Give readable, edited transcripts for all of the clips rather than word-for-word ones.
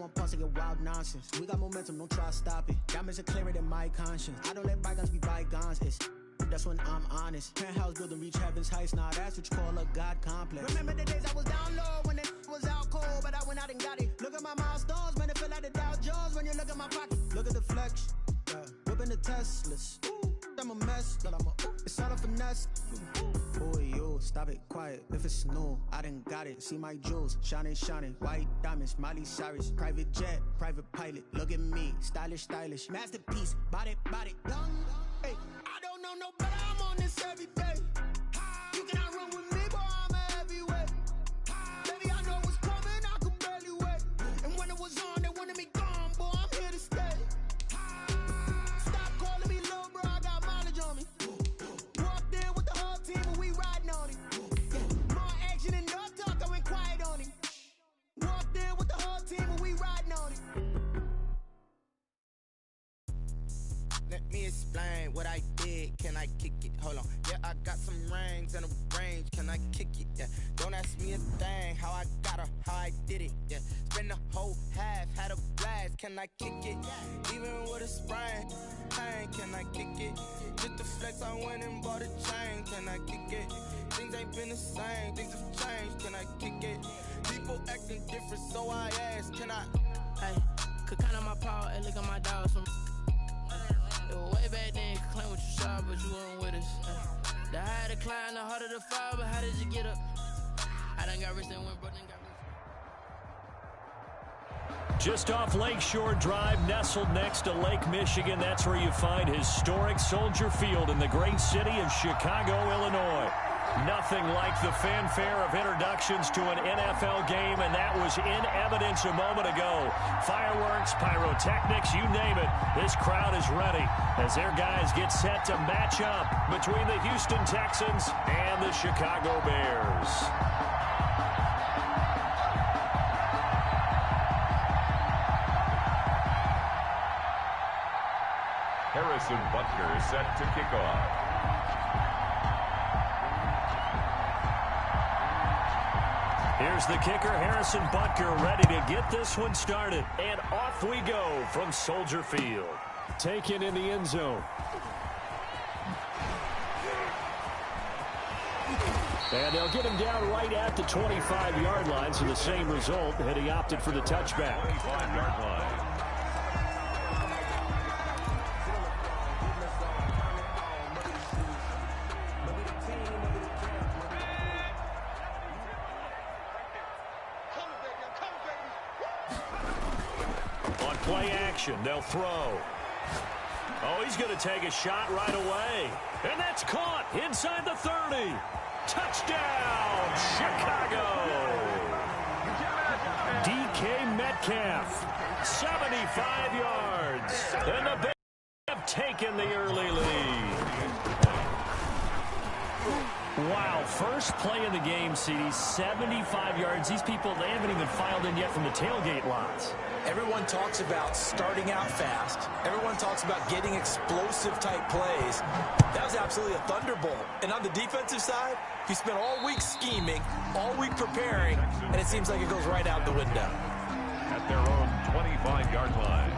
want pause to get wild nonsense. We got momentum, don't try to stop it. Diamonds are clearer than my conscience. I don't let bygones be bygones. That's when I'm honest. Penthouse building, reach heaven's heights. Nah, that's what you call a God complex. Remember the days I was down low when it was out cold, but I went out and got it. Look at my milestones, man, it feel like the Dow Jones when you look at my pocket. Look at the flex, yeah. Whipping the Teslas. I'm a mess, but it's all a finesse. Boy, yo, stop it, quiet. If it's new, I done got it. See my jewels, shining, shining. White diamonds, Miley Cyrus. Private jet, private pilot. Look at me, stylish, stylish. Masterpiece, body, body. Young, hey, I don't know no better. I'm on this every day. You cannot run with me, boy, I'm a heavyweight. Baby, I know what's coming, I could barely wait. And when it was on, they wanted me gone, boy, I'm here to stay. Stop calling me little bro, I got mileage on me. Walked in with the whole team and we riding on it. More action and no talk, I went quiet on it. Walked in with the whole team and we riding on it. Let me explain what I did. Can I kick it? Hold on. Yeah, I got some rings and a range. Can I kick it? Yeah. Don't ask me a thing. How I got her, how I did it. Yeah. Spend the whole half, had a blast. Can I kick it? Even with a sprain. Pain, can I kick it? Just the flex, I went and bought a chain. Can I kick it? Things ain't been the same. Things have changed. Can I kick it? People acting different, so I ask. Can I? Hey, could count on my power and look at my dogs from. Way back then, you could claim what you saw, but you weren't with us. The higher the climb, the harder the fall, but how did you get up? I done got rich and went broke and got rich. Just off Lakeshore Drive, nestled next to Lake Michigan, that's where you find historic Soldier Field in the great city of Chicago, Illinois. Nothing like the fanfare of introductions to an NFL game, and that was in evidence a moment ago. Fireworks, pyrotechnics, you name it. This crowd is ready as their guys get set to match up between the Houston Texans and the Chicago Bears. Harrison Butker is set to kick off. Here's the kicker, Harrison Butker, ready to get this one started. And off we go from Soldier Field. Taken in the end zone. And they'll get him down right at the 25-yard line, so the same result, and he opted for the touchback. 25-yard line. Play action, they'll throw. Oh, he's going to take a shot right away. And that's caught inside the 30. Touchdown, Chicago. DK Metcalf, 75 yards. And the Bears have taken the early lead. Wow, first play of the game, CD, 75 yards. These people, they haven't even filed in yet from the tailgate lots. Everyone talks about starting out fast. Everyone talks about getting explosive-type plays. That was absolutely a thunderbolt. And on the defensive side, you spent all week scheming, all week preparing, and it seems like it goes right out the window. At their own 25-yard line.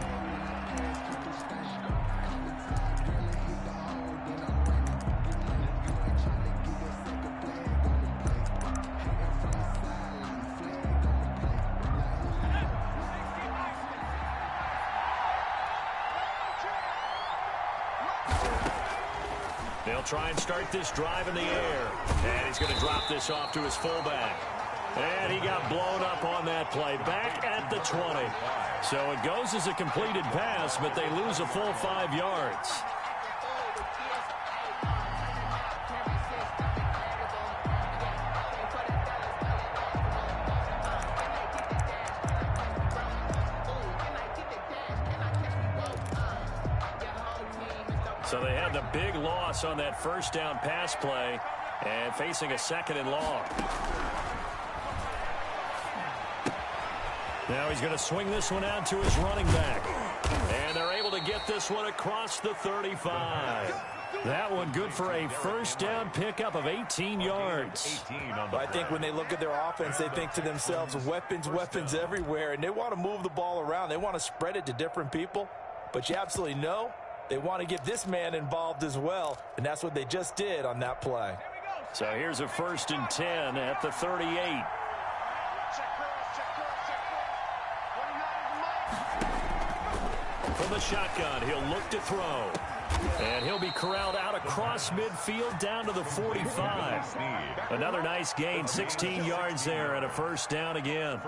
They'll try and start this drive in the air. And he's going to drop this off to his fullback. And he got blown up on that play. Back at the 20. So it goes as a completed pass, but they lose a full 5 yards. So they had the big loss on that first down pass play and facing a 2nd and long. Now he's going to swing this one out to his running back. And they're able to get this one across the 35. That one good for a first down pickup of 18 yards. Well, I think when they look at their offense, they think to themselves, weapons, weapons everywhere, and they want to move the ball around. They want to spread it to different people, but you absolutely know they want to get this man involved as well, and that's what they just did on that play. So here's a 1st and 10 at the 38. From the shotgun, he'll look to throw. And he'll be corralled out across midfield down to the 45. Another nice gain, 16 yards there and a first down again.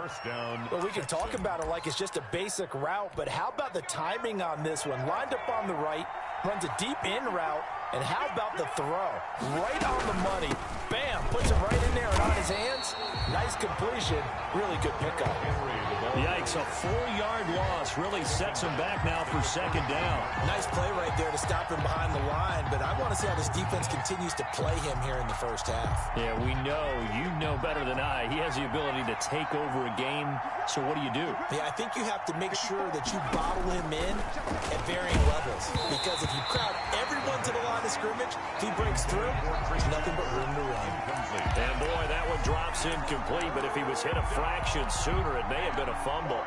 Well, we can talk about it like it's just a basic route, but how about the timing on this one? Lined up on the right, runs a deep in route, and how about the throw? Right on the money. Bam, puts it right in there and on his hands. Nice completion. Really good pickup. Yikes, a 4-yard loss really sets him back now for 2nd down. Nice play right there to stop him behind the line, but I want to see how this defense continues to play him here in the first half. Yeah, we know. You know better than I. He has the ability to take over a game, so what do you do? Yeah, I think you have to make sure that you bottle him in at varying levels, because if you crowd everyone to the line of scrimmage, if he breaks through, there's nothing but room to run. And boy, that one drops incomplete, but if he was hit a fraction sooner, it may have been a fumble.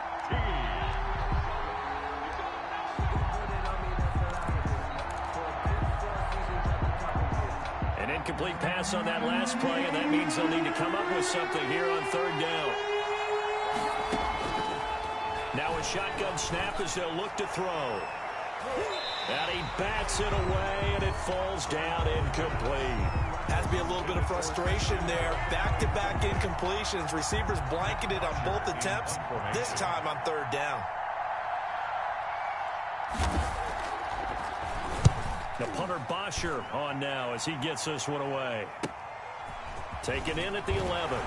An incomplete pass on that last play, and that means they'll need to come up with something here on 3rd down. Now a shotgun snap as they'll look to throw. And he bats it away, and it falls down incomplete. Has to be a little bit of frustration there. Back-to-back incompletions. Receivers blanketed on both attempts, this time on 3rd down. The punter Bosher on now as he gets this one away. Taken in at the 11.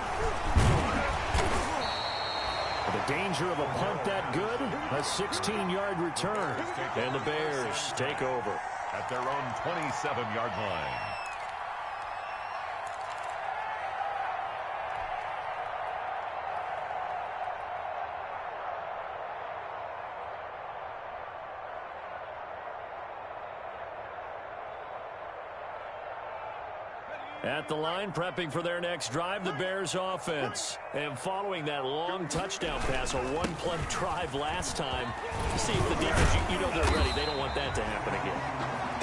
The danger of a punt that good, a 16-yard return. And the Bears take over at their own 27-yard line. At the line, prepping for their next drive, the Bears offense. And following that long touchdown pass, a one-play drive last time, see if the defense, you know they're ready. They don't want that to happen again.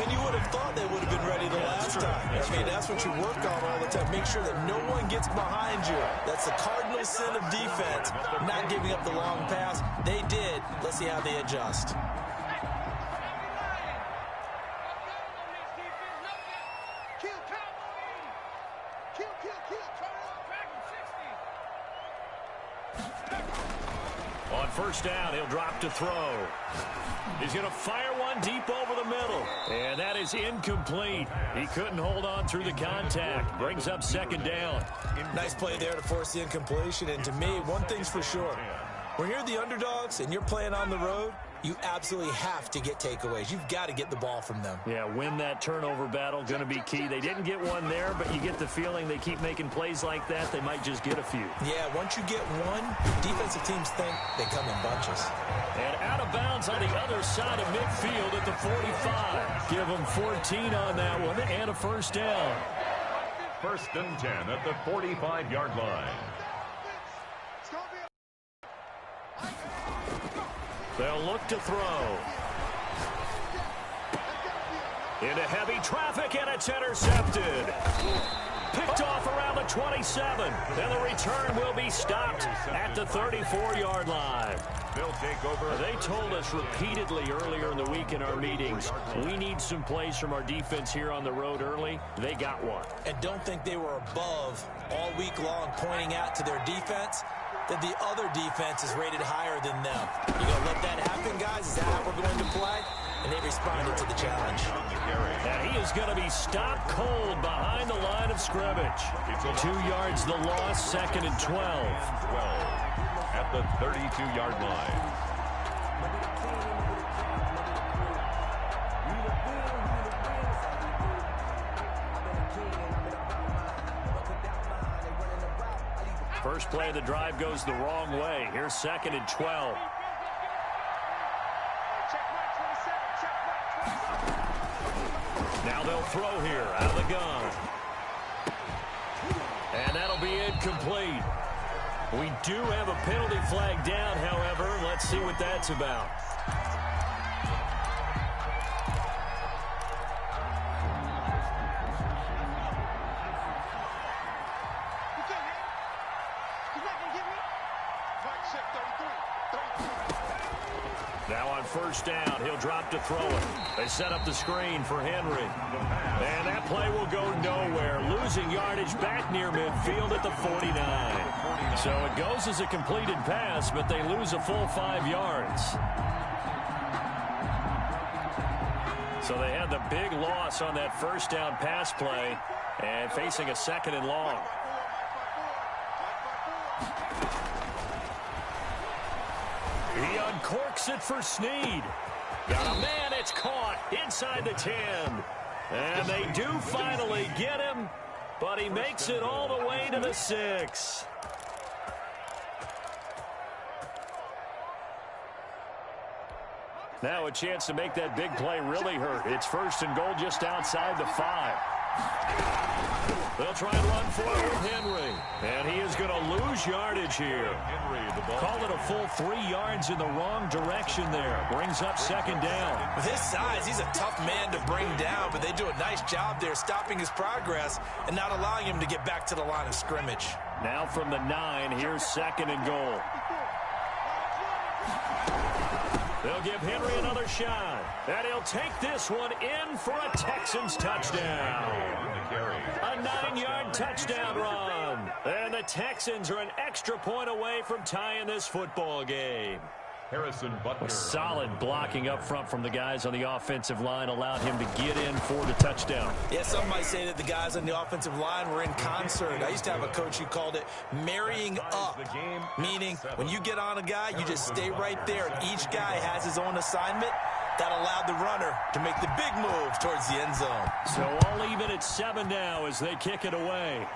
And you would have thought they would have been ready the last time. I mean, that's what you work on all the time. Make sure that no one gets behind you. That's the cardinal sin of defense, not giving up the long pass. They did. Let's see how they adjust. On 1st down, he'll drop to throw. He's going to fire one deep over the middle. And that is incomplete. He couldn't hold on through the contact. Brings up 2nd down. Nice play there to force the incompletion. And to me, one thing's for sure. When you're the underdogs and you're playing on the road, you absolutely have to get takeaways. You've got to get the ball from them. Yeah, win that turnover battle, going to be key. They didn't get one there, but you get the feeling they keep making plays like that, they might just get a few. Yeah, once you get one, defensive teams think they come in bunches. And out of bounds on the other side of midfield at the 45. Give them 14 on that one and a 1st down. 1st and 10 at the 45-yard line. They'll look to throw. Into heavy traffic, and it's intercepted. Picked off around the 27. And the return will be stopped at the 34-yard line. They'll take over. They told us repeatedly earlier in the week in our meetings, we need some plays from our defense here on the road early. They got one. And don't think they were above all week long pointing out to their defense that the other defense is rated higher than them. You gonna let that happen, guys? Is that how we're going to play? And they responded to the challenge. And he is going to be stopped cold behind the line of scrimmage. 2 yards the loss, 2nd and 12. 12 at the 32-yard line. First play of the drive goes the wrong way. Here's 2nd and 12. Now they'll throw here out of the gun. And that'll be incomplete. We do have a penalty flag down, however. Let's see what that's about. Now on first down, he'll drop to throw it. They set up the screen for Henry. And that play will go nowhere. Losing yardage back near midfield at the 49. So it goes as a completed pass, but they lose a full 5 yards. So they had the big loss on that first down pass play and facing a 2nd and long. He uncorks it for Snead. Got a man, it's caught inside the 10. And they do finally get him, but he makes it all the way to the 6. Now a chance to make that big play really hurt. It's 1st and goal just outside the 5. They'll try and run for it with Henry. And he is going to lose yardage here. Call it a full 3 yards in the wrong direction there. Brings up 2nd down. With his size, he's a tough man to bring down, but they do a nice job there stopping his progress and not allowing him to get back to the line of scrimmage. Now from the 9, here's 2nd and goal. They'll give Henry another shot. And he'll take this one in for a Texans touchdown. A 9-yard touchdown run. And the Texans are an extra point away from tying this football game. Harrison Butker. Solid blocking up front from the guys on the offensive line allowed him to get in for the touchdown. Yeah, some might say that the guys on the offensive line were in concert. I used to have a coach who called it marrying up, meaning when you get on a guy, you just stay right there, and each guy has his own assignment. That allowed the runner to make the big move towards the end zone. So all even at 7 now as they kick it away.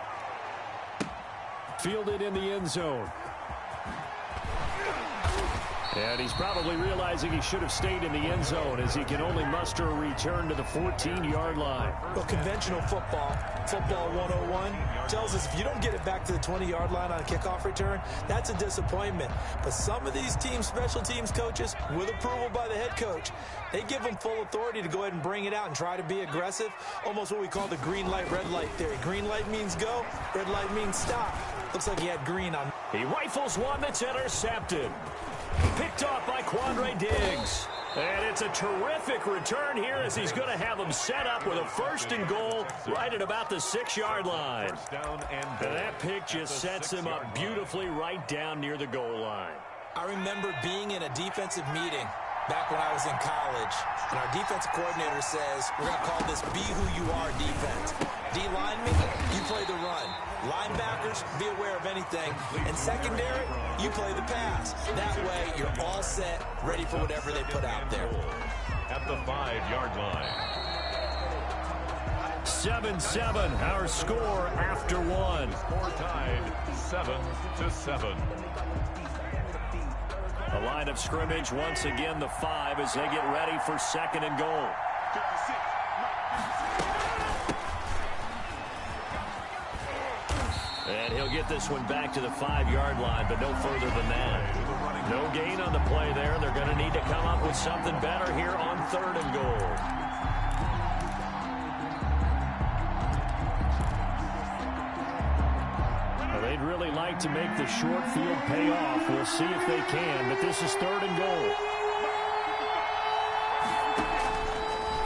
Fielded in the end zone. And he's probably realizing he should have stayed in the end zone as he can only muster a return to the 14-yard line. Well, conventional football 101, tells us if you don't get it back to the 20-yard line on a kickoff return, that's a disappointment. But some of these team special teams coaches, with approval by the head coach, they give them full authority to go ahead and bring it out and try to be aggressive, almost what we call the green light, red light theory. Green light means go, red light means stop. Looks like he had green on. He rifles one that's intercepted. Picked off by Quandre Diggs. And it's a terrific return here as he's going to have them set up with a 1st and goal right at about the 6-yard line. And that pick just sets him up beautifully right down near the goal line. I remember being in a defensive meeting back when I was in college, and our defensive coordinator says, we're going to call this be who you are defense. D-lineman, you play the run. Linebackers, be aware of anything. And secondary, you play the pass. That way, you're all set, ready for whatever they put out there. At the 5-yard line. 7-7, our score after 1. Score tied 7-7. The line of scrimmage once again the 5 as they get ready for 2nd and goal. And he'll get this one back to the 5-yard line, but no further than that. No gain on the play there. They're going to need to come up with something better here on 3rd and goal. They'd really like to make the short field pay off. We'll see if they can, but this is 3rd and goal.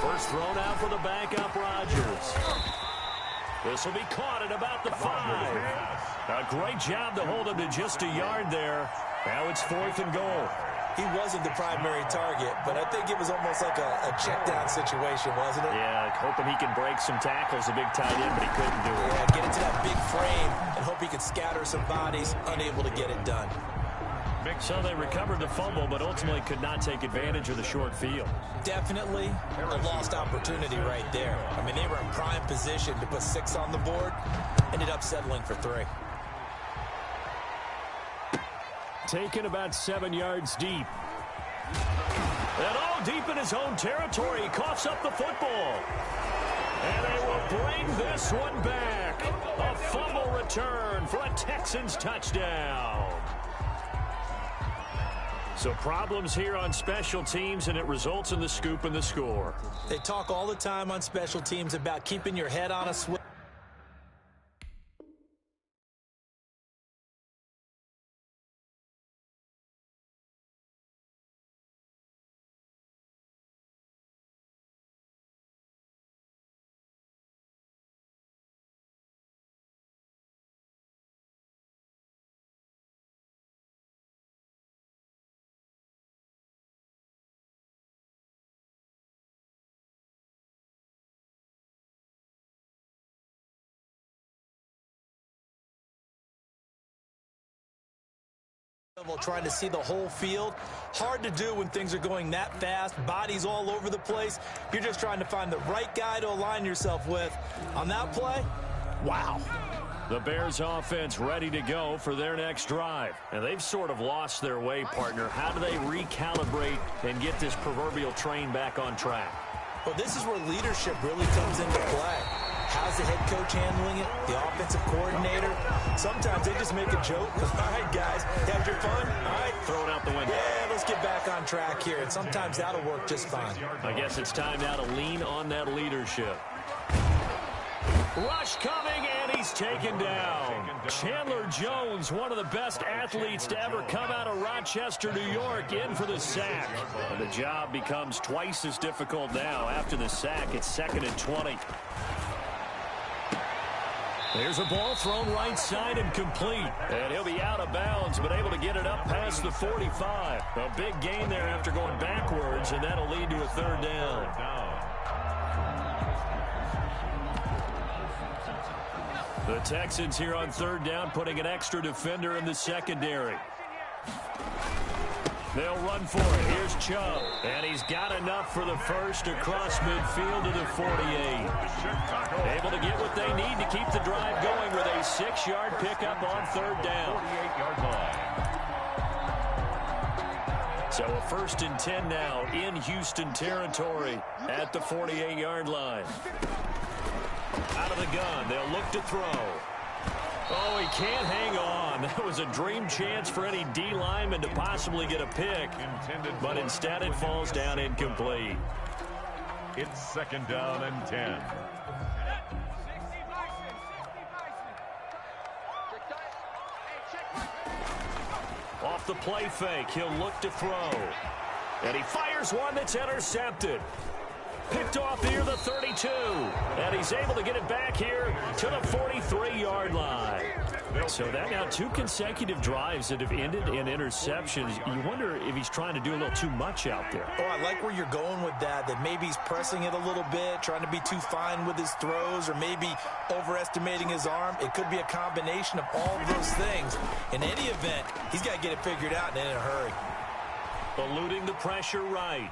First thrown out for the backup, Rodgers. This will be caught at about the 5. A great job to hold him to just a yard there. Now it's 4th and goal. He wasn't the primary target, but I think it was almost like a check down situation, wasn't it? Yeah, hoping he can break some tackles, a big tight end, but he couldn't do it. Yeah, get into that big frame and hope he can scatter some bodies, unable to get it done. So they recovered the fumble, but ultimately could not take advantage of the short field. Definitely a lost opportunity right there. I mean, they were in prime position to put 6 on the board, ended up settling for 3. Taken about 7 yards deep. And all deep in his own territory. He coughs up the football. And they will bring this one back. A fumble return for a Texans touchdown. So problems here on special teams, and it results in the scoop and the score. They talk all the time on special teams about keeping your head on a swivel. Trying to see the whole field. Hard to do when things are going that fast. Bodies all over the place. You're just trying to find the right guy to align yourself with. On that play, wow. The Bears offense ready to go for their next drive. And they've sort of lost their way, partner. How do they recalibrate and get this proverbial train back on track? Well, this is where leadership really comes into play. How's the head coach handling it? The offensive coordinator? Sometimes they just make a joke. All right, guys, had your fun? All right. Throw it out the window. Yeah, let's get back on track here. And sometimes that'll work just fine. I guess it's time now to lean on that leadership. Rush coming, and he's taken down. Chandler Jones, one of the best athletes to ever come out of Rochester, New York, in for the sack. And the job becomes twice as difficult now. After the sack, it's 2nd and 20. There's a ball thrown right side and complete. And he'll be out of bounds, but able to get it up past the 45. A big gain there after going backwards, and that'll lead to a 3rd down. The Texans here on 3rd down, putting an extra defender in the secondary. They'll run for it. Here's Chubb. And he's got enough for the first across midfield to the 48. Able to get what they need to keep the drive going with a 6-yard pickup on 3rd down. So a 1st and 10 now in Houston territory at the 48-yard line. Out of the gun, they'll look to throw. Oh, he can't hang on. That was a dream chance for any D lineman to possibly get a pick, but instead it falls down incomplete. It's 2nd down and 10. Off the play fake, he'll look to throw. And he fires one that's intercepted. Picked off near the 32. And he's able to get it back here to the 43-yard line. So that now 2 consecutive drives that have ended in interceptions. You wonder if he's trying to do a little too much out there. Oh, I like where you're going with that maybe he's pressing it a little bit, trying to be too fine with his throws, or maybe overestimating his arm. It could be a combination of all of those things. In any event, he's got to get it figured out and in a hurry. Eluding the pressure right.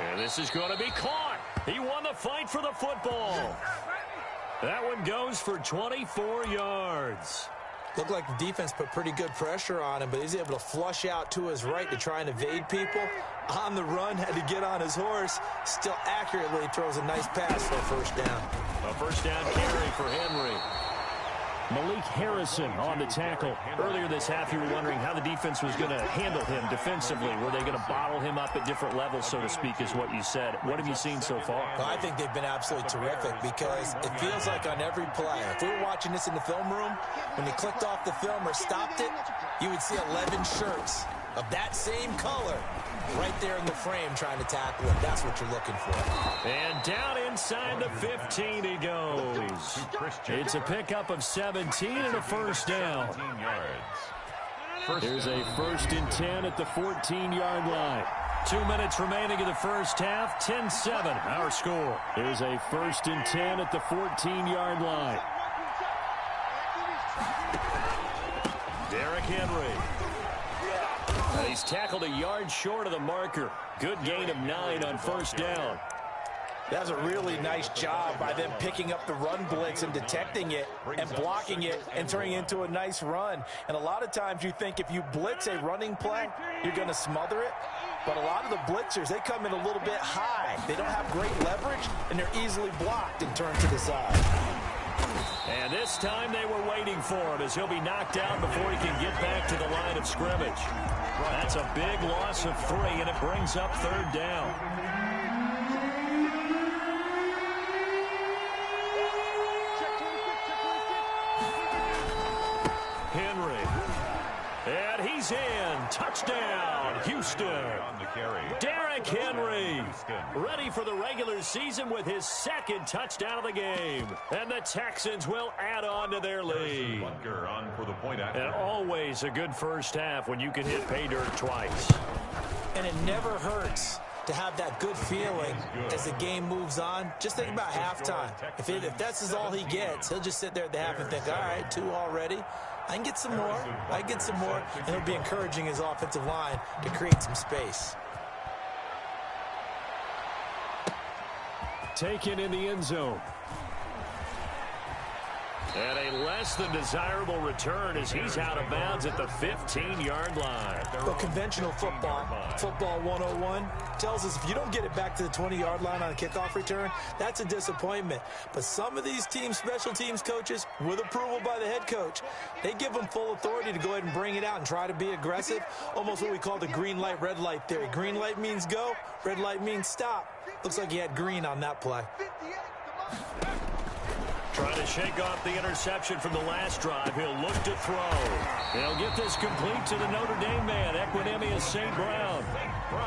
And this is going to be caught. He won the fight for the football. That one goes for 24 yards. Looked like the defense put pretty good pressure on him, but he's able to flush out to his right to try and evade people. On the run, had to get on his horse. Still accurately throws a nice pass for a 1st down. A 1st down carry for Henry. Malik Harrison on the tackle. Earlier this half, you were wondering how the defense was going to handle him defensively. Were they going to bottle him up at different levels, so to speak, is what you said. What have you seen so far? Well, I think they've been absolutely terrific because it feels like on every play, if we were watching this in the film room, when you clicked off the film or stopped it, you would see 11 shirts of that same color right there in the frame trying to tackle it. That's what you're looking for. And down inside the 15 he goes. It's a pickup of 17 and a 1st down. There's a 1st and 10 at the 14-yard line. 2 minutes remaining in the first half. 10-7 our score. There's a 1st and 10 at the 14-yard line. Derrick Henry. He's tackled a yard short of the marker. Good gain of 9 on 1st down. That was a really nice job by them picking up the run blitz and detecting it and blocking it and turning it into a nice run. And a lot of times you think if you blitz a running play, you're going to smother it. But a lot of the blitzers, they come in a little bit high. They don't have great leverage, and they're easily blocked and turned to the side. And this time they were waiting for him as he'll be knocked out before he can get back to the line of scrimmage. That's a big loss of 3, and it brings up 3rd down. Henry. And he's in. Touchdown, Houston. Derrick Henry ready for the regular season with his 2nd touchdown of the game. And the Texans will add on to their lead. And always a good first half when you can hit pay dirt twice. And it never hurts to have that good feeling as the game moves on. Just think about halftime. If that's all he gets, he'll just sit there at the half and think, all right, 2 already. I can get some more. I can get some more. And he'll be encouraging his offensive line to create some space. Taken in the end zone. And a less than desirable return as he's out of bounds at the 15-yard line. But conventional football 101, tells us if you don't get it back to the 20-yard line on a kickoff return, that's a disappointment. But some of these teams, special teams coaches, with approval by the head coach, they give them full authority to go ahead and bring it out and try to be aggressive. Almost what we call the green light, red light theory. Green light means go, red light means stop. Looks like he had green on that play. Trying to shake off the interception from the last drive. He'll look to throw. They'll get this complete to the Notre Dame man, Equinemius St. Brown.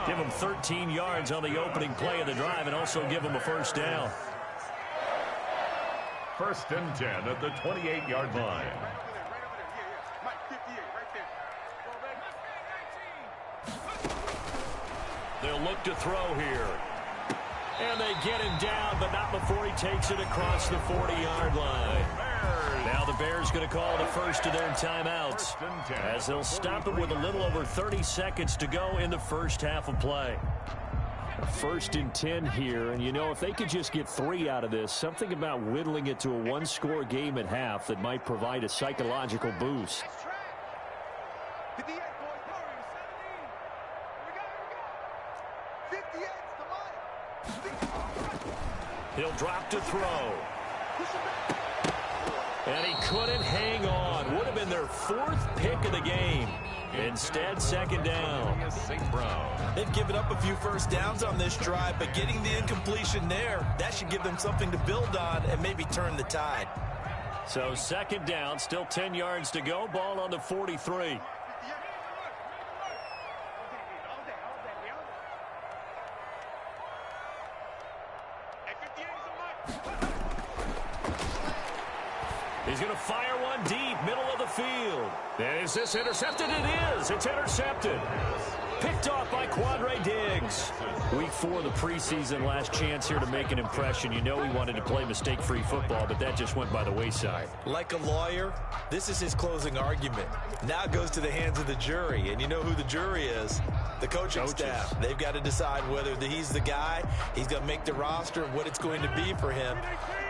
Give him 13 yards on the opening play of the drive and also give him a 1st down. 1st and 10 at the 28-yard line. They'll look to throw here. And they get him down, but not before he takes it across the 40-yard line. Now the Bears going to call the first of their timeouts as they'll stop it with a little over 30 seconds to go in the first half of play. 1st and 10 here, and you know, if they could just get 3 out of this, something about whittling it to a 1-score game at half that might provide a psychological boost. He'll drop to throw. And he couldn't hang on. Would have been their 4th pick of the game. Instead, 2nd down. They've given up a few first downs on this drive, but getting the incompletion there, that should give them something to build on and maybe turn the tide. So 2nd down, still 10 yards to go. Ball on the 43. He's going to fire one deep, middle of the field. And is this intercepted? It is. It's intercepted. Picked off by Quandre Diggs. Week 4 of the preseason, last chance here to make an impression. You know he wanted to play mistake-free football, but that just went by the wayside. Like a lawyer, this is his closing argument. Now it goes to the hands of the jury, and you know who the jury is. The coaching staff. They've got to decide whether he's the guy, he's going to make the roster, what it's going to be for him.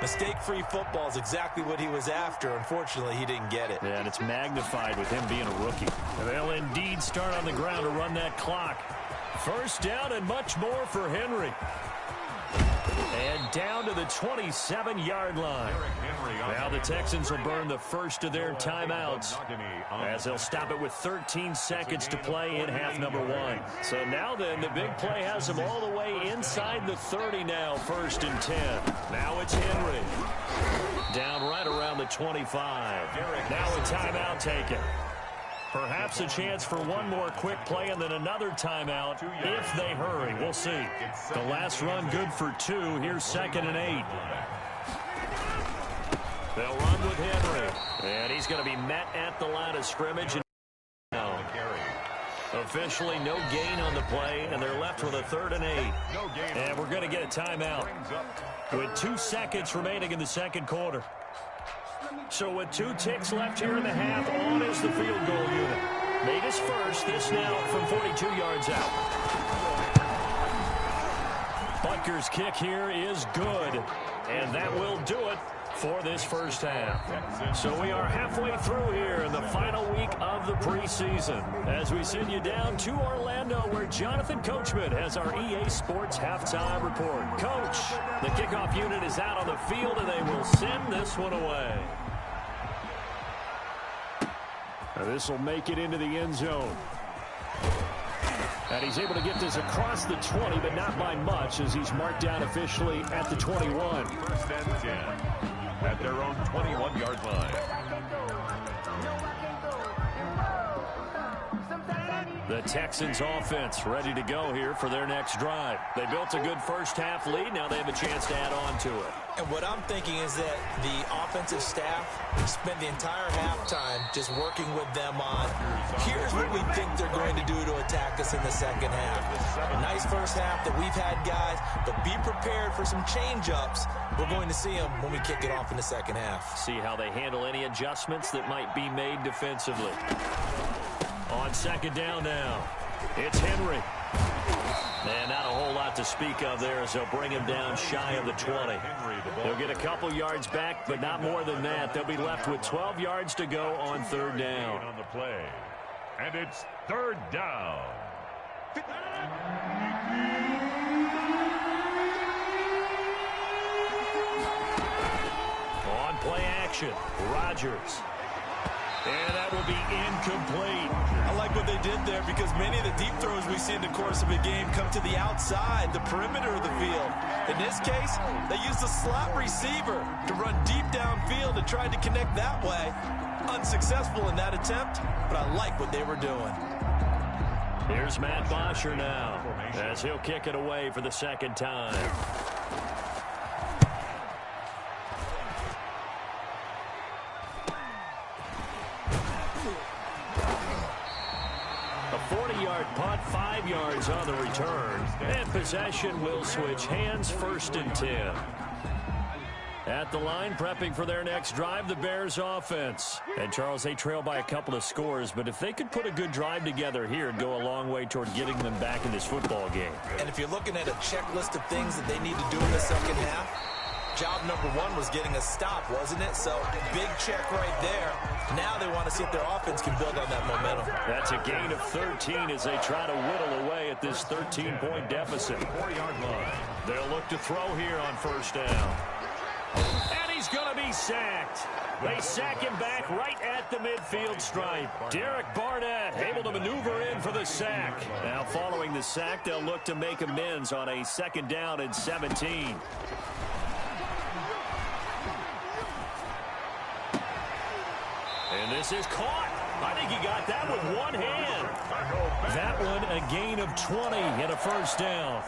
Mistake-free football is exactly what he was after. Unfortunately, he didn't get it. Yeah, and it's magnified with him being a rookie. And they'll indeed start on the ground to run that clock. 1st down and much more for Henry. And down to the 27-yard line. Now the Texans will burn the first of their timeouts as they'll stop it with 13 seconds to play in half number 1. So now then, the big play has them all the way inside the 30 now, 1st and 10. Now it's Henry. Down right around the 25. Now a timeout taken. Perhaps a chance for one more quick play and then another timeout if they hurry. We'll see. The last run good for 2. Here's 2nd and 8. They'll run with Henry. And he's going to be met at the line of scrimmage. Officially no gain on the play, and they're left with a 3rd and 8. And we're going to get a timeout with 2 seconds remaining in the 2nd quarter. So with 2 ticks left here in the half, on is the field goal unit. Made his first, this now from 42 yards out. Butker's kick here is good, and that will do it for this first half. So we are halfway through here in the final week of the preseason as we send you down to Orlando where Jonathan Coachman has our EA Sports halftime report. Coach, the kickoff unit is out on the field and they will send this one away. Now this will make it into the end zone. And he's able to get this across the 20, but not by much as he's marked down officially at the 21. First and 10 at their own 21-yard line. The Texans offense ready to go here for their next drive. They built a good first half lead. Now they have a chance to add on to it. And what I'm thinking is that the offensive staff spent the entire halftime just working with them on, here's what we think they're going to do to attack us in the second half. A nice first half that we've had, guys, but be prepared for some change-ups. We're going to see them when we kick it off in the second half. See how they handle any adjustments that might be made defensively. On second down now, it's Henry. And not a whole lot to speak of there as they'll bring him down shy of the 20. They'll get a couple yards back, but not more than that. They'll be left with 12 yards to go on third down. On the play. And it's third down. On play action, Rodgers. And that will be incomplete. I like what they did there because many of the deep throws we see in the course of a game come to the outside, the perimeter of the field. In this case, they used a slot receiver to run deep downfield and tried to connect that way. Unsuccessful in that attempt, but I like what they were doing. Here's Matt Bosher now as he'll kick it away for the second time. A 40-yard punt, 5 yards on the return. And possession will switch hands, first and 10. At the line, prepping for their next drive, the Bears offense. And, Charles, they trail by a couple of scores, but if they could put a good drive together here, it'd go a long way toward getting them back in this football game. And if you're looking at a checklist of things that they need to do in the second half, job number one was getting a stop, wasn't it? So, big check right there. Now they want to see if their offense can build on that momentum. That's a gain of 13 as they try to whittle away at this 13-point deficit. 4-yard line. They'll look to throw here on first down. And he's going to be sacked. They sack him back right at the midfield stripe. Derek Barnett able to maneuver in for the sack. Now following the sack, they'll look to make amends on a second down and 17. And this is caught. I think he got that with one hand. That one a gain of 20 and a first down.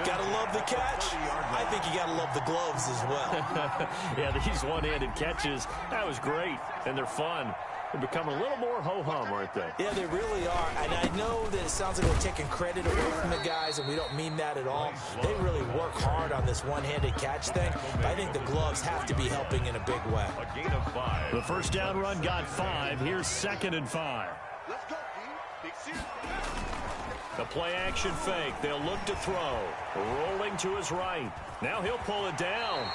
Gotta love the catch. I think you gotta love the gloves as well. Yeah, these one-handed catches, that was great, and they're fun. They're becoming a little more ho-hum, aren't they? Yeah, they really are. And I know that it sounds like we're taking credit away from the guys, and we don't mean that at all. They really work hard on this one-handed catch thing. But I think the gloves have to be helping in a big way. A gain of 5. The first down run got 5. Here's second and 5. The play action fake. They'll look to throw. Rolling to his right. Now he'll pull it down.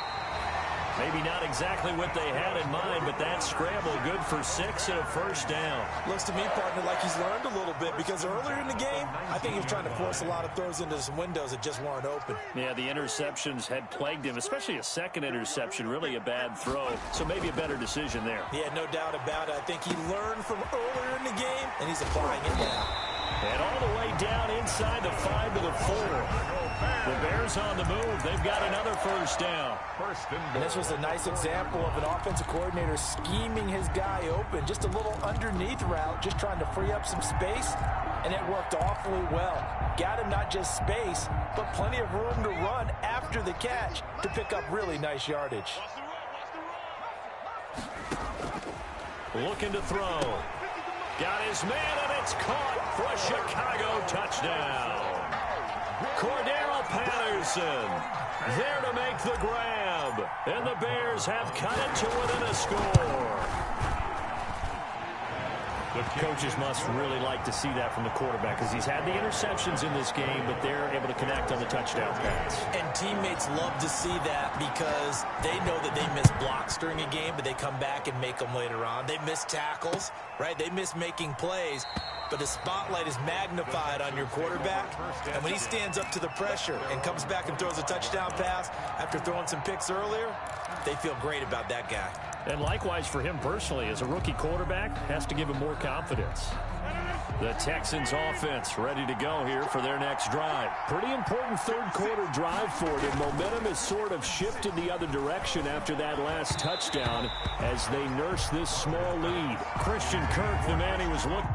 Maybe not exactly what they had in mind, but that scramble good for 6 and a first down. Looks to me, partner, like he's learned a little bit because earlier in the game, I think he was trying to force a lot of throws into some windows that just weren't open. Yeah, the interceptions had plagued him, especially a second interception, really a bad throw. So maybe a better decision there. Yeah, no doubt about it. I think he learned from earlier in the game, and he's applying it now. And all the way down inside the 5 to the 4. The Bears on the move. They've got another first down. And this was a nice example of an offensive coordinator scheming his guy open. Just a little underneath route, just trying to free up some space, and it worked awfully well. Got him not just space, but plenty of room to run after the catch to pick up really nice yardage. Looking to throw. Got his man, and it's caught for a Chicago touchdown. Cordero Patterson there to make the grab. And the Bears have cut it to within a score. Coaches must really like to see that from the quarterback because he's had the interceptions in this game, but they're able to connect on the touchdown pass. And teammates love to see that because they know that they miss blocks during a game, but they come back and make them later on. They miss tackles, right? They miss making plays, but the spotlight is magnified on your quarterback. And when he stands up to the pressure and comes back and throws a touchdown pass after throwing some picks earlier, they feel great about that guy. And likewise for him personally, as a rookie quarterback, has to give him more confidence. The Texans offense ready to go here for their next drive. Pretty important third quarter drive for them. Momentum has sort of shifted the other direction after that last touchdown as they nurse this small lead. Christian Kirk, the man he was looking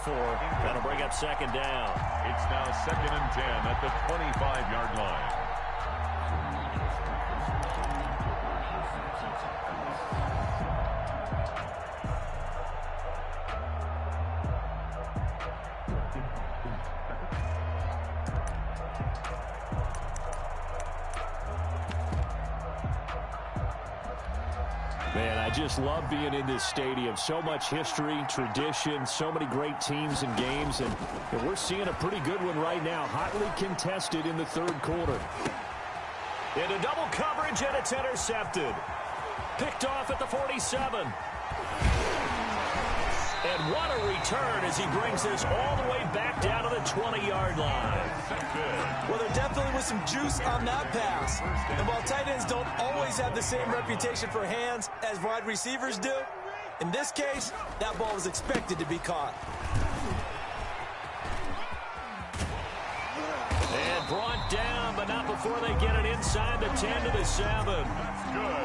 for. That'll bring up second down. It's now 2nd and 10 at the 25-yard line. Man, I just love being in this stadium. So much history, tradition, so many great teams and games, and we're seeing a pretty good one right now, hotly contested in the third quarter. Into double coverage, and it's intercepted. Picked off at the 47. And what a return as he brings this all the way back down to the 20-yard line. Well, there definitely was some juice on that pass. And while tight ends don't always have the same reputation for hands as wide receivers do, in this case, that ball was expected to be caught. And brought down, but not before they get it inside the 10 to the 7.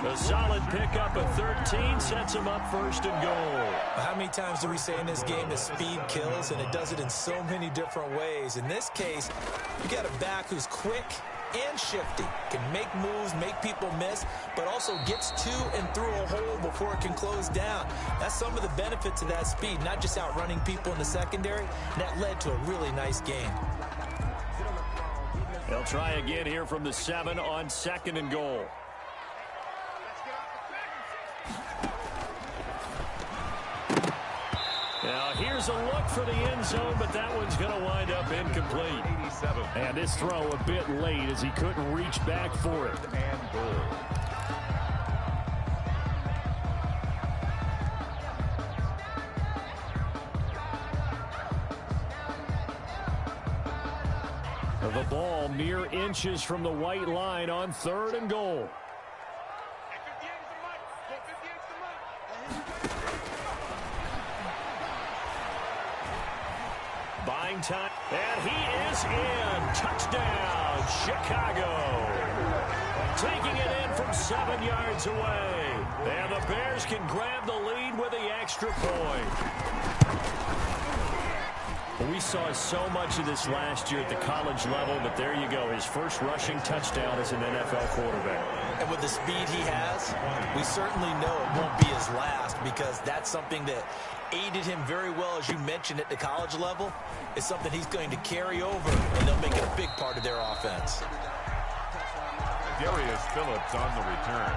A solid pickup of 13 sets him up 1st and goal. How many times do we say in this game that speed kills, and it does it in so many different ways? In this case, you got a back who's quick and shifty, can make moves, make people miss, but also gets to and through a hole before it can close down. That's some of the benefits of that speed, not just outrunning people in the secondary. And that led to a really nice game. They'll try again here from the 7 on 2nd and goal. Now here's a look for the end zone, but that one's going to wind up incomplete. And this throw a bit late as he couldn't reach back for it. And goal. The ball mere inches from the white line on 3rd and goal. Buying time, and he is in. Touchdown, Chicago. Taking it in from 7 yards away. And the Bears can grab the lead with the extra point. We saw so much of this last year at the college level, but there you go. His first rushing touchdown as an NFL quarterback. And with the speed he has, we certainly know it won't be his last, because that's something that aided him very well, as you mentioned, at the college level. It's something he's going to carry over, and they'll make it a big part of their offense. Darius Phillips on the return.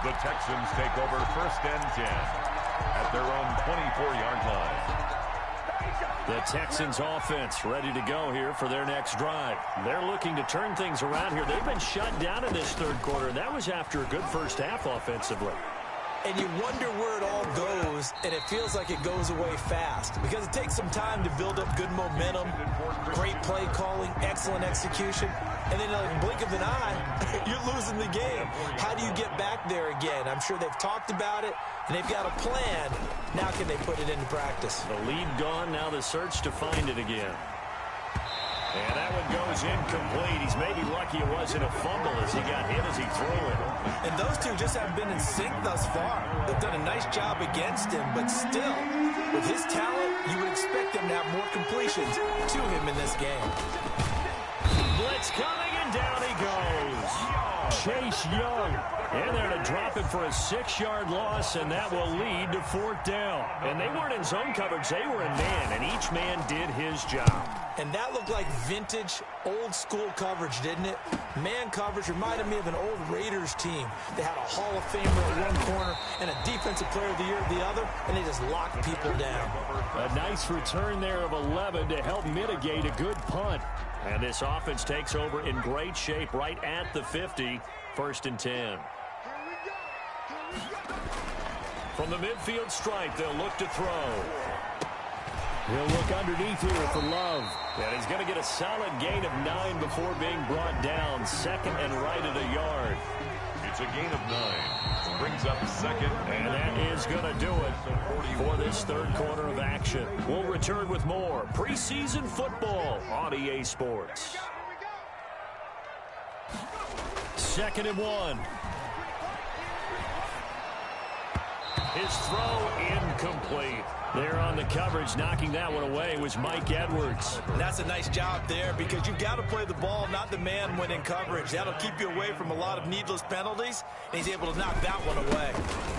The Texans take over 1st and 10 at their own 24-yard line. The Texans offense ready to go here for their next drive. They're looking to turn things around here. They've been shut down in this third quarter, and that was after a good first half offensively. And you wonder where it all goes, and it feels like it goes away fast, because it takes some time to build up good momentum, great play calling, excellent execution, and then in a blink of an eye, you're losing the game. How do you get back there again? I'm sure they've talked about it, and they've got a plan. Now can they put it into practice? The lead gone, now the search to find it again. And that one goes incomplete. He's maybe lucky it wasn't a fumble as he got hit as he threw it. And those two just haven't been in sync thus far. They've done a nice job against him, but still, with his talent, you would expect him to have more completions to him in this game. Blitz coming, and down he goes. Chase Young in there to drop him for a 6-yard loss, and that will lead to 4th down. And they weren't in zone coverage. They were in man, and each man did his job. And that looked like vintage, old-school coverage, didn't it? Man coverage reminded me of an old Raiders team. They had a Hall of Famer at one corner and a Defensive Player of the Year at the other, and they just locked people down. A nice return there of 11 to help mitigate a good punt. And this offense takes over in great shape right at the 50, 1st and 10. From the midfield stripe, they'll look to throw. He'll look underneath here for Love. And he's going to get a solid gain of 9 before being brought down. 2nd and right at a yard. It's a gain of 9. Brings up 2nd. And that is going to do it for this 3rd quarter of action. We'll return with more preseason football on EA Sports. 2nd and 1. His throw incomplete. There on the coverage, knocking that one away, was Mike Edwards. And that's a nice job there because you've got to play the ball, not the man when in coverage. That'll keep you away from a lot of needless penalties, and he's able to knock that one away.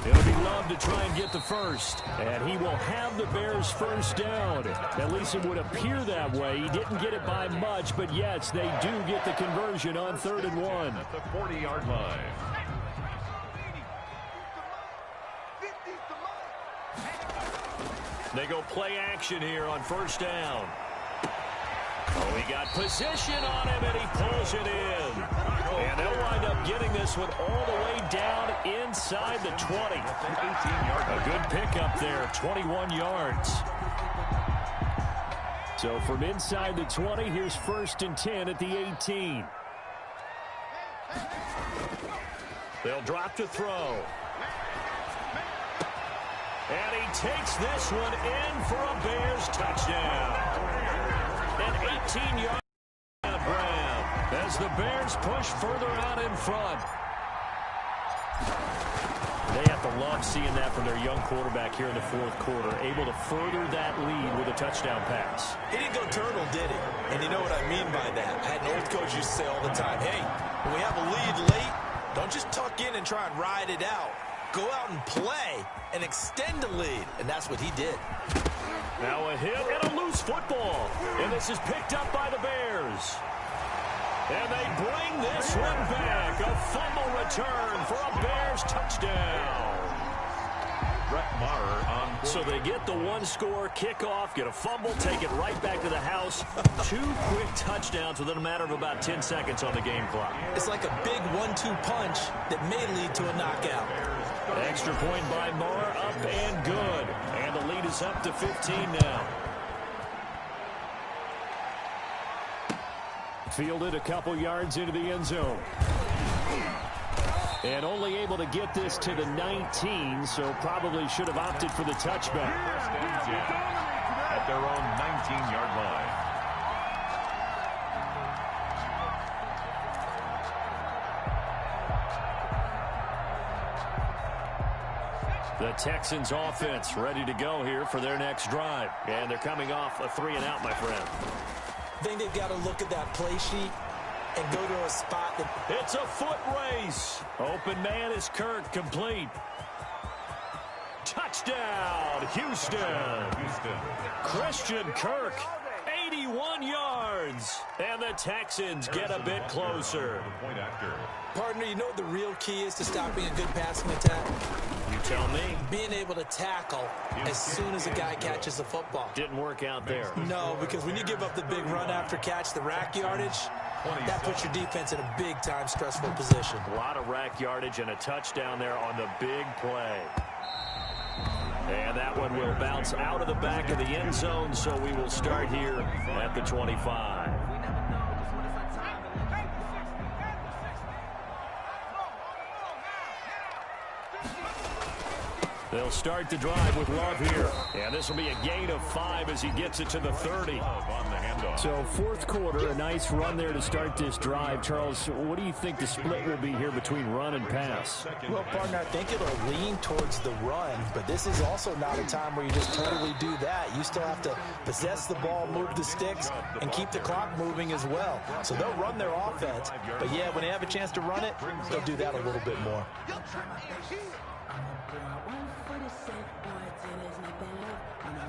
It'll be Love to try and get the first, and he will have the Bears' 1st down. At least it would appear that way. He didn't get it by much, but yes, they do get the conversion on 3rd and 1. At the 40-yard line. They go play action here on 1st down. Oh, he got position on him, and he pulls it in. And they'll wind up getting this one all the way down inside the 20. A good pickup there, 21 yards. So from inside the 20, here's 1st and 10 at the 18. They'll drop to throw. And he takes this one in for a Bears touchdown. An 18-yard grab as the Bears push further out in front. They have to love seeing that from their young quarterback here in the 4th quarter, able to further that lead with a touchdown pass. He didn't go turtle, did he? And you know what I mean by that. I had an old coach used to say all the time, hey, when we have a lead late, don't just tuck in and try and ride it out. Go out and play and extend the lead. And that's what he did. Now a hit and a loose football. And this is picked up by the Bears. And they bring this one back. A fumble return for a Bears touchdown. Brett Maher on board. So they get the 1-score kickoff, get a fumble, take it right back to the house. 2 quick touchdowns within a matter of about 10 seconds on the game clock. It's like a big 1-2 punch that may lead to a knockout. Extra point by Maher, up and good. And the lead is up to 15 now. Fielded a couple yards into the end zone. And only able to get this to the 19, so probably should have opted for the touchback. At their own 19-yard line. The Texans offense ready to go here for their next drive. And they're coming off a 3-and-out, my friend. I think they've got to look at that play sheet and go to a spot that... It's a foot race. Open man is Kirk, complete. Touchdown, Houston. Christian Kirk, 81 yards. And the Texans get a bit closer. Point after. Partner, you know what the real key is to stopping a good passing attack? You tell me. Being able to tackle as soon as a guy catches the football. Didn't work out there. No, because when you give up the big run after catch, the rack yardage, that puts your defense in a big-time stressful position. A lot of rack yardage and a touchdown there on the big play. And that one will bounce out of the back of the end zone, so we will start here at the 25. They'll start the drive with Love here. And this will be a gain of 5 as he gets it to the 30. So fourth quarter, a nice run there to start this drive. Charles, what do you think the split will be here between run and pass? Well, partner, I think it'll lean towards the run, but this is also not a time where you just totally do that. You still have to possess the ball, move the sticks, and keep the clock moving as well. So they'll run their offense, but yeah, when they have a chance to run it, they'll do that a little bit more.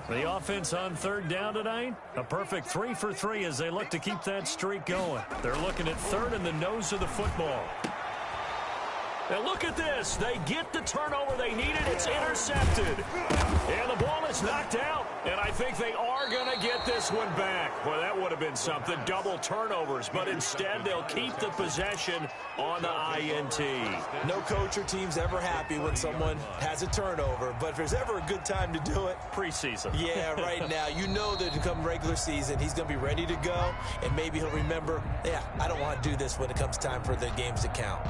The offense on third down tonight, a perfect 3 for 3 as they look to keep that streak going. They're looking at third in the nose of the football. And look at this. They get the turnover they needed. It's intercepted. And the ball is knocked out. And I think they are going to get this one back. Well, that would have been something. Double turnovers. But instead, they'll keep the possession on the INT. No coach or team's ever happy when someone has a turnover. But if there's ever a good time to do it, preseason. Yeah, right now. You know that come regular season, he's going to be ready to go. And maybe he'll remember, yeah, I don't want to do this when it comes time for the games to count.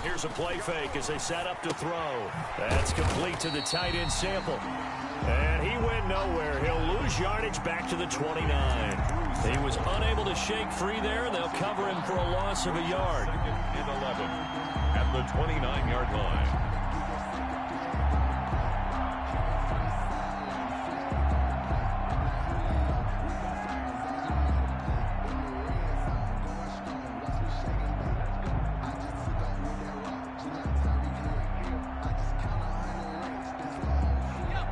Here's a play fake as they set up to throw. That's complete to the tight end Sample. And he went nowhere. He'll lose yardage back to the 29. He was unable to shake free there, and they'll cover him for a loss of a yard. And 11 at the 29-yard line.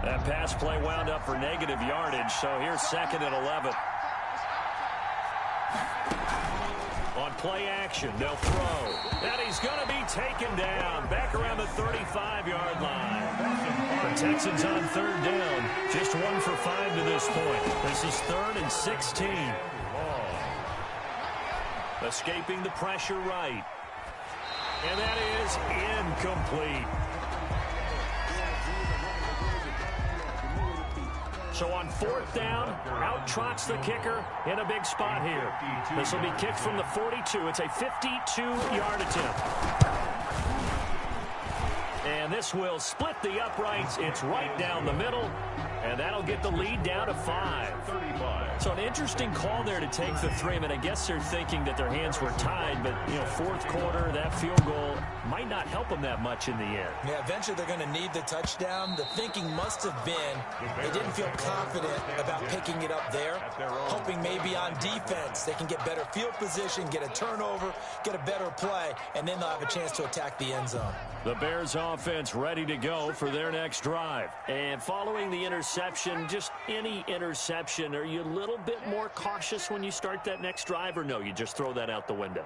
That pass play wound up for negative yardage, so here's second and 11. On play action, they'll throw. And he's going to be taken down back around the 35-yard line. The Texans on third down, just 1 for 5 to this point. This is 3rd and 16. Escaping the pressure right. And that is incomplete. So on 4th down, out trots the kicker in a big spot here. This will be kicked from the 42. It's a 52-yard attempt. And this will split the uprights. It's right down the middle. And that'll get the lead down to 5. So an interesting call there to take the 3. I mean, I guess they're thinking that their hands were tied, but, you know, 4th quarter, that field goal might not help them that much in the end. Yeah, eventually they're going to need the touchdown. The thinking must have been they didn't feel confident about picking it up there, hoping maybe on defense they can get better field position, get a turnover, get a better play, and then they'll have a chance to attack the end zone. The Bears offense ready to go for their next drive. And following the interception, just any interception, are you a little bit more cautious when you start that next drive, or no, you just throw that out the window?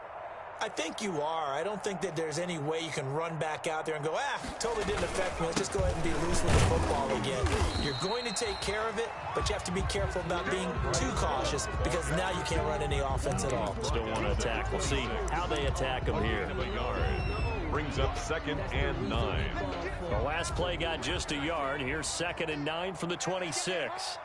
I think you are. I don't think that there's any way you can run back out there and go, totally didn't affect me. Let's just go ahead and be loose with the football again. You're going to take care of it, but you have to be careful about being too cautious because now you can't run any offense at all. Still want to attack. We'll see how they attack them here. Brings up 2nd and 9. The last play got just a yard. Here's 2nd and 9 from the 26.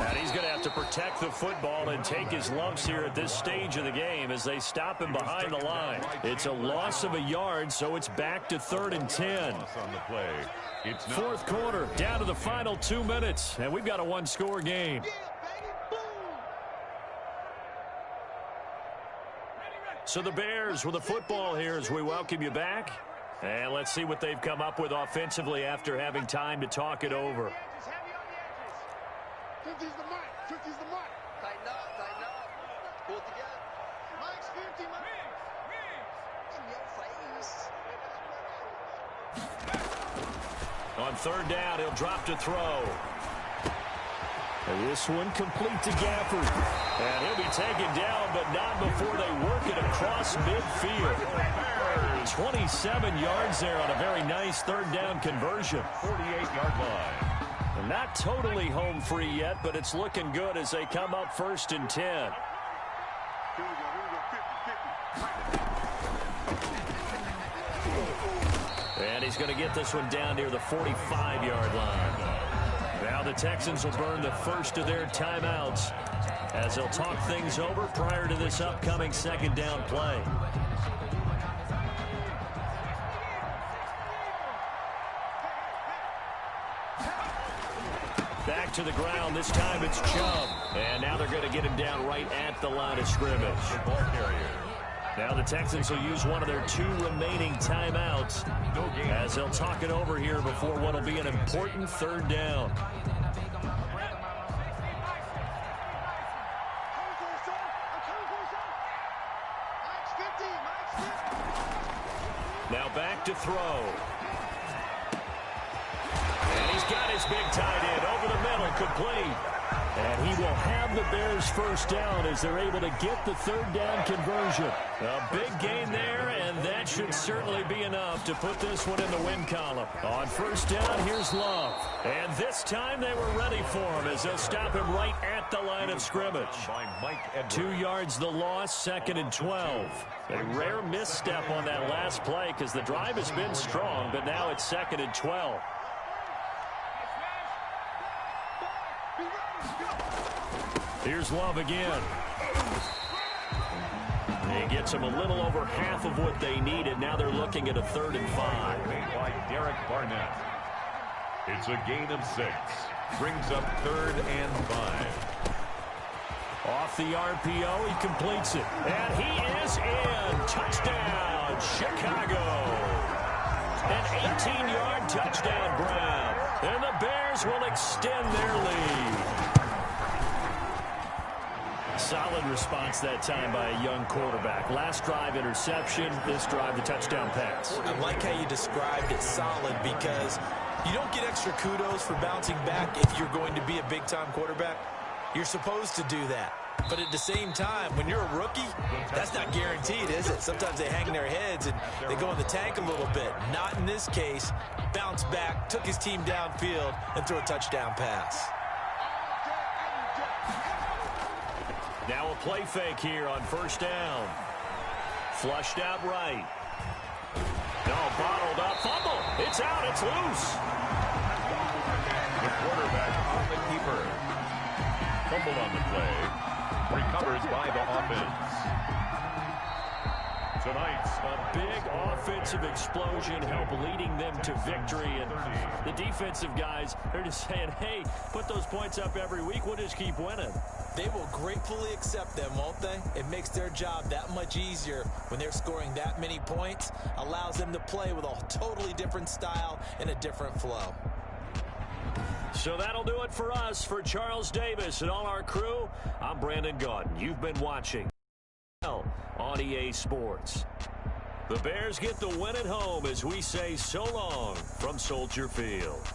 And he's going to have to protect the football and take his lumps here at this stage of the game as they stop him behind the line. It's a loss of a yard, so it's back to 3rd and 10. Fourth quarter, down to the final 2 minutes, and we've got a one-score game. So the Bears with the football here as we welcome you back. And let's see what they've come up with offensively after having time to talk it over. 50's the mark. 50's the mark. Tighten up, tighten up. Pull it together. Mike's 50, Mike. In your face. On 3rd down, he'll drop to throw. And this one complete to Gafford. And he'll be taken down, but not before they work it across midfield. 27 yards there on a very nice 3rd down conversion. 48-yard line. Not totally home free yet, but it's looking good as they come up 1st and 10. And he's going to get this one down near the 45-yard line. Now the Texans will burn the first of their timeouts as they'll talk things over prior to this upcoming second down play. Back to the ground. This time it's Chubb. And now they're going to get him down right at the line of scrimmage. Now the Texans will use one of their 2 remaining timeouts as they'll talk it over here before what will be an important third down. Now back to throw. And he's got his big tight end over the middle, complete. And he will have the Bears first down as they're able to get the third down conversion. A big gain there, and that should certainly be enough to put this one in the win column. On first down, here's Love. And this time they were ready for him as they'll stop him right at the line of scrimmage. 2 yards the loss, 2nd and 12. A rare misstep on that last play because the drive has been strong, but now it's 2nd and 12. Here's Love again. He gets them a little over half of what they needed. Now they're looking at a 3rd and 5. Made by Derek Barnett. It's a gain of 6. Brings up 3rd and 5. Off the RPO, he completes it. And he is in. Touchdown, Chicago. An 18-yard touchdown, Brown. And the Bears will extend their lead. Solid response that time by a young quarterback. Last drive, interception. This drive, the touchdown pass. I like how you described it, solid, because you don't get extra kudos for bouncing back if you're going to be a big-time quarterback. You're supposed to do that. But at the same time, when you're a rookie, that's not guaranteed, is it? Sometimes they hang their heads and they go in the tank a little bit. Not in this case. Bounced back, took his team downfield, and threw a touchdown pass. Now a play fake here on first down. Flushed out right. No, bottled up. Fumble. It's out. It's loose. The quarterback on the keeper. Fumbled on the play. Recovers by the offense. Tonight's a big offensive explosion help leading them to victory. And the defensive guys, they're just saying, hey, put those points up every week. We'll just keep winning. They will gratefully accept them, won't they? It makes their job that much easier when they're scoring that many points. Allows them to play with a totally different style and a different flow. So that'll do it for us. For Charles Davis and all our crew, I'm Brandon Gaudin. You've been watching on EA Sports. The Bears get the win at home as we say so long from Soldier Field.